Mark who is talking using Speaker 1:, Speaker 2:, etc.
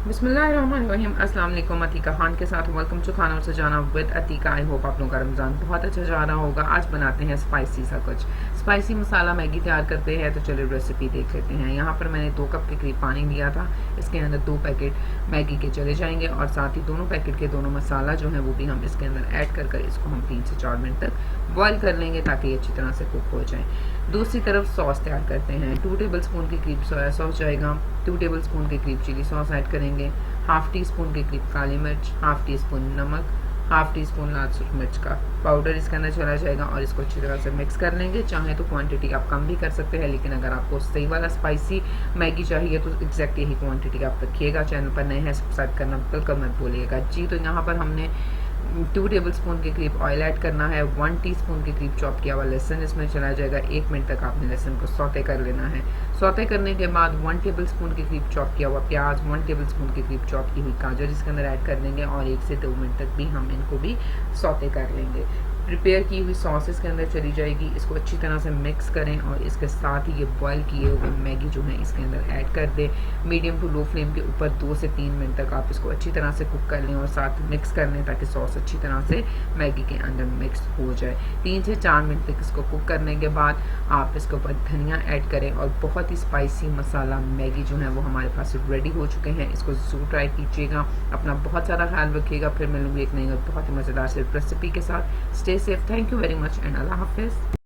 Speaker 1: बिस्मिल्लाहिर्रहमानिर्रहीम। अस्सलाम वालेकुम। अतीका खान के साथ वेलकम टू खाना और सजाना विद अतीका। आई होप आप लोगों का रमज़ान बहुत अच्छा जा रहा होगा। आज बनाते हैं स्पाइसी सा कुछ स्पाइसी मसाला मैगी तैयार करते हैं। तो चलिए रेसिपी देख लेते हैं। यहाँ पर मैंने 2 कप के करीब पानी लिया था। इसके अंदर 2 पैकेट मैगी के चले जाएंगे और साथ ही दोनों पैकेट के दोनों मसाला जो है वो भी हम इसके अंदर ऐड कर कर इसको हम 3 से 4 मिनट तक बॉयल कर लेंगे ताकि अच्छी तरह से कुक हो जाए। दूसरी तरफ सॉस तैयार करते हैं। 2 टेबल स्पून के करीब सोया सॉस जाएगा, 2 टेबल स्पून के करीब चिली सॉस ऐड करेंगे, हाफ टी स्पून के करीब काली मिर्च, हाफ टी स्पून नमक, हाफ टी स्पून लाल मिर्च का पाउडर इसके अंदर चला जाएगा और इसको अच्छी तरह से मिक्स कर लेंगे। चाहे तो क्वांटिटी आप कम भी कर सकते हैं, लेकिन अगर आपको सही वाला स्पाइसी मैगी चाहिए तो एग्जैक्ट यही क्वांटिटी आप रखिएगा। चैनल पर नए हैं सब्सक्राइब करना बिल्कुल मत भूलिएगा जी। तो यहाँ पर हमने 2 टेबल स्पून के करीब ऑयल ऐड करना है, 1 टीस्पून के करीब चॉप किया हुआ लहसुन इसमें चला जाएगा। 1 मिनट तक आपने लहसुन को सौते कर लेना है। सौते करने के बाद 1 टेबल स्पून के करीब चॉप किया हुआ प्याज, 1 टेबल स्पून के करीब चॉप की हुई गाजर इसके अंदर ऐड कर देंगे और 1 से 2 मिनट तक भी हम इनको भी सौते कर लेंगे। प्रिपेयर की हुई सॉस इसके अंदर चली जाएगी। इसको अच्छी तरह से मिक्स करें और इसके साथ ही ये बॉयल किए हुए मैगी जो है इसके अंदर ऐड कर दें। मीडियम टू लो फ्लेम के ऊपर 2 से 3 मिनट तक आप इसको अच्छी तरह से कुक कर लें और साथ मिक्स कर लें ताकि सॉस अच्छी तरह से मैगी के अंदर मिक्स हो जाए। 3 से 4 मिनट तक इसको कुक करने के बाद आप इसके ऊपर धनिया ऐड करें और बहुत ही स्पाइसी मसाला मैगी जो है वो हमारे पास रेडी हो चुके हैं। इसको ज़रूर ट्राई कीजिएगा। अपना बहुत ज़्यादा ख्याल रखिएगा। फिर मिलूंगी एक नई और बहुत ही मज़ेदार से रेसिपी के साथ। Stay safe. Thank you very much and Allah Hafiz.